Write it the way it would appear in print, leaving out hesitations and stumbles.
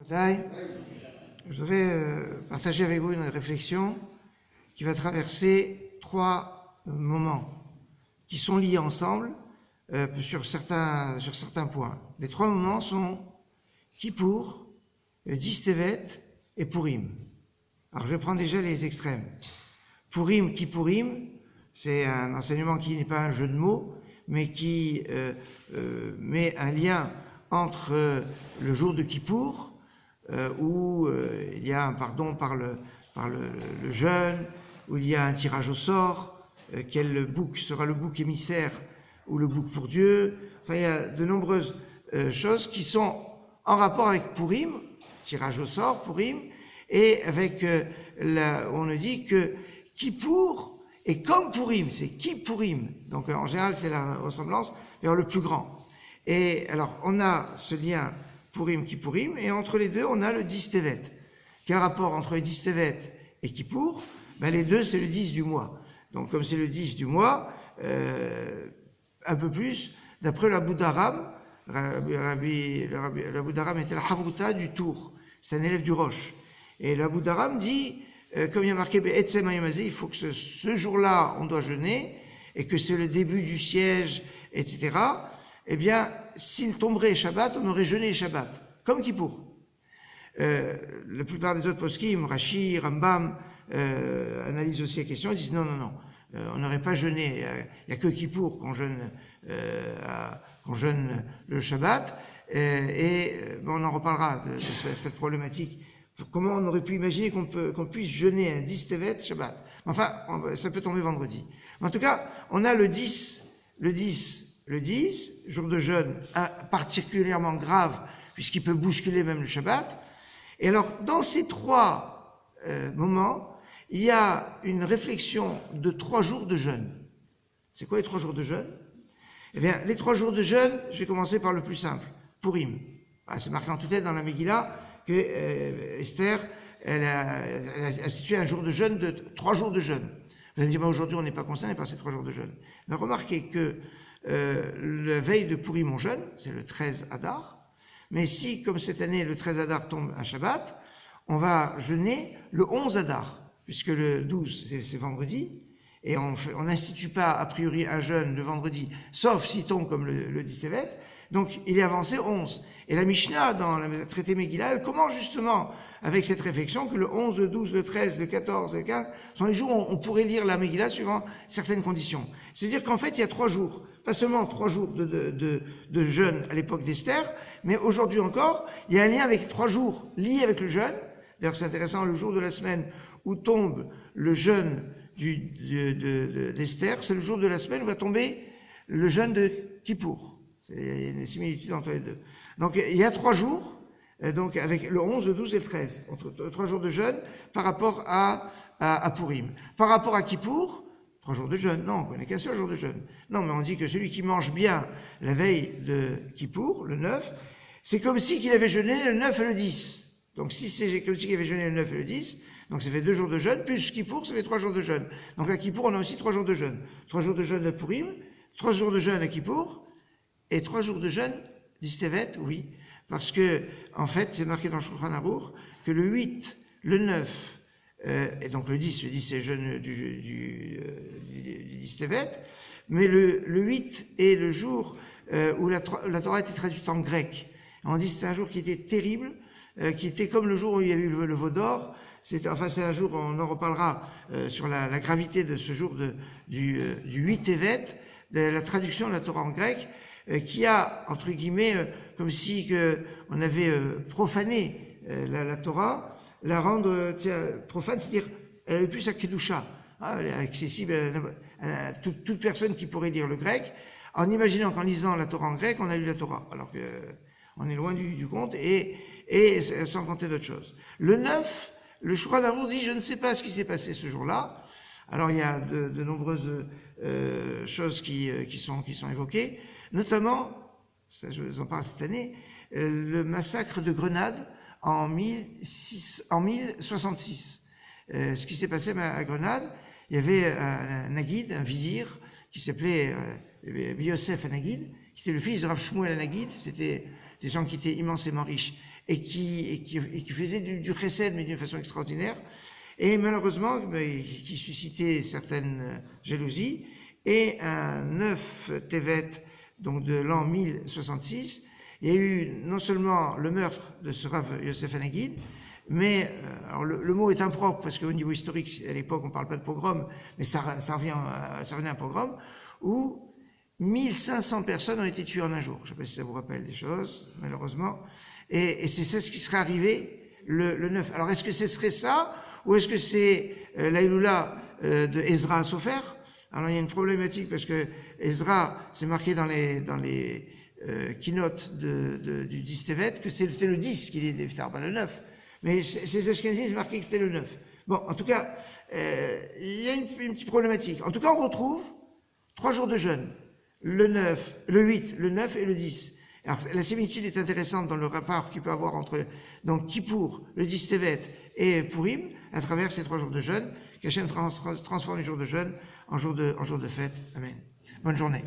Je voudrais partager avec vous une réflexion qui va traverser 3 moments qui sont liés ensemble sur certains points. Les 3 moments sont Kippour, Dis Tevet et Purim. Alors je vais prendre déjà les extrêmes. Purim, Kippourim, c'est un enseignement qui n'est pas un jeu de mots, mais qui met un lien entre le jour de Kippour, où il y a un pardon par le jeûne, où il y a un tirage au sort, quel bouc sera le bouc émissaire ou le bouc pour Dieu. Enfin, il y a de nombreuses choses qui sont en rapport avec Purim, tirage au sort, Purim, et avec on nous dit que Kippour est comme Purim, c'est Kippourim. Donc en général, c'est la ressemblance vers le plus grand. Et alors, on a ce lien Purim, Kippourim, et entre les deux, on a le Dis Tevet. Quel rapport entre le Dis Tevet et Kippour? Ben, les deux, c'est le 10 du mois. Donc, comme c'est le 10 du mois, un peu plus, d'après l'Abou d'Aram, l'Abou d'Aram était la Havruta du Tour. C'est un élève du Roche. Et l'Abou d'Aram dit, comme il y a marqué, il faut que ce jour-là, on doit jeûner, et que c'est le début du siège, etc. Eh bien, s'il tomberait Shabbat, on aurait jeûné Shabbat, comme Kippour. La plupart des autres poskim, Rashi, Rambam, analysent aussi la question, ils disent non, on n'aurait pas jeûné, il n'y a que Kippour qu'on jeûne le Shabbat, on en reparlera de cette problématique. Comment on aurait pu imaginer qu'on puisse jeûner un 10 Tevet Shabbat? Enfin, ça peut tomber vendredi. Mais en tout cas, on a le 10, jour de jeûne particulièrement grave, puisqu'il peut bousculer même le Shabbat. Et alors, dans ces 3 moments, il y a une réflexion de 3 jours de jeûne. C'est quoi les 3 jours de jeûne? Eh bien, les 3 jours de jeûne, je vais commencer par le plus simple, Purim. C'est marqué en tout-tête dans la Megillah que Esther, elle a institué un jour de jeûne de 3 jours de jeûne. Vous allez me dire, aujourd'hui, on n'est pas concerné par ces 3 jours de jeûne. Mais remarquez que la veille de Purim, on jeûne, c'est le 13 Adar. Mais si, comme cette année, le 13 Adar tombe un Shabbat, on va jeûner le 11 Adar, puisque le 12, c'est vendredi, et on n'institue pas, a priori, un jeûne le vendredi, sauf s'il tombe comme le 10 Tevet. Donc, il est avancé 11. Et la Mishnah, dans le traité Megillah, elle commence justement avec cette réflexion que le 11, le 12, le 13, le 14, le 15 sont les jours où on pourrait lire la Megillah suivant certaines conditions. C'est-à-dire qu'en fait, il y a 3 jours. Pas seulement 3 jours de jeûne à l'époque d'Esther, mais aujourd'hui encore, il y a un lien avec 3 jours liés avec le jeûne. D'ailleurs, c'est intéressant, le jour de la semaine où tombe le jeûne d'Esther, c'est le jour de la semaine où va tomber le jeûne de Kippour. Il y a une similitude entre les deux. Donc, il y a 3 jours, donc avec le 11, le 12 et le 13, entre 3 jours de jeûne par rapport à Purim. Par rapport à Kippour, 3 jours de jeûne, non, on connaît qu'un seul jour de jeûne. Non, mais on dit que celui qui mange bien la veille de Kippour, le 9, c'est comme si qu'il avait jeûné le 9 et le 10. Donc, si c'est comme si qu'il avait jeûné le 9 et le 10, donc ça fait 2 jours de jeûne, plus Kippour, ça fait 3 jours de jeûne. Donc à Kippour, on a aussi 3 jours de jeûne. 3 jours de jeûne à Purim, 3 jours de jeûne à Kippour, et 3 jours de jeûne d'Istevet, oui. Parce que, en fait, c'est marqué dans le Shulchan Aruch que le 8, le 9, et donc le 10 c'est le jeûne du d'Istevet, mais le 8 est le jour où la Torah était traduite en grec. On dit que c'était un jour qui était terrible, qui était comme le jour où il y a eu le veau d'or. C'est un jour, on en reparlera sur la gravité de ce jour du 8 Tevet, de la traduction de la Torah en grec, qui a, entre guillemets, comme si on avait profané la Torah, la rendre profane, c'est-à-dire elle avait plus sa kedusha, elle est accessible à toute personne qui pourrait lire le grec, en imaginant qu'en lisant la Torah en grec, on a lu la Torah, alors qu'on est loin du compte, et sans compter d'autres choses. Le 9, le Shulchan Aruch dit, je ne sais pas ce qui s'est passé ce jour-là. Alors il y a de nombreuses choses qui sont évoquées, notamment, ça je vous en parle cette année, le massacre de Grenade en 1066. Ce qui s'est passé à Grenade, il y avait un Naguide, un vizir, qui s'appelait Yosef Hanagid, qui était le fils de Rav Shmuel Hanagid. C'était des gens qui étaient immensément riches et qui faisait du chesed, mais d'une façon extraordinaire, et malheureusement, qui suscitait certaines jalousies, et un 9 Tevet, donc de l'an 1066, il y a eu non seulement le meurtre de ce Rav Yosef Hanagid, mais alors le mot est impropre parce qu'au niveau historique, à l'époque, on ne parle pas de pogrom, mais ça revient à un pogrom, où 1500 personnes ont été tuées en un jour. Je ne sais pas si ça vous rappelle des choses, malheureusement. Et c'est ça ce qui serait arrivé le 9. Alors, est-ce que ce serait ça, ou est-ce que c'est l'Aïloula de Ezra Sofer? Alors, il y a une problématique parce que Ezra, c'est marqué dans les keynotes du 10 Tevet que c'était le 10 qu'il est d'Iftar, pas le 9. Mais chez Ashkenazim, c'est marqué que c'était le 9. Bon, en tout cas, il y a une petite problématique. En tout cas, on retrouve 3 jours de jeûne. Le 9, le 8, le 9 et le 10. Alors, la similitude est intéressante dans le rapport qu'il peut avoir entre donc Kippour, le 10 Tevet et Purim, à travers ces 3 jours de jeûne, qu'Hachem transforme les jours de jeûne en jours de fête. Amen. Bonne journée.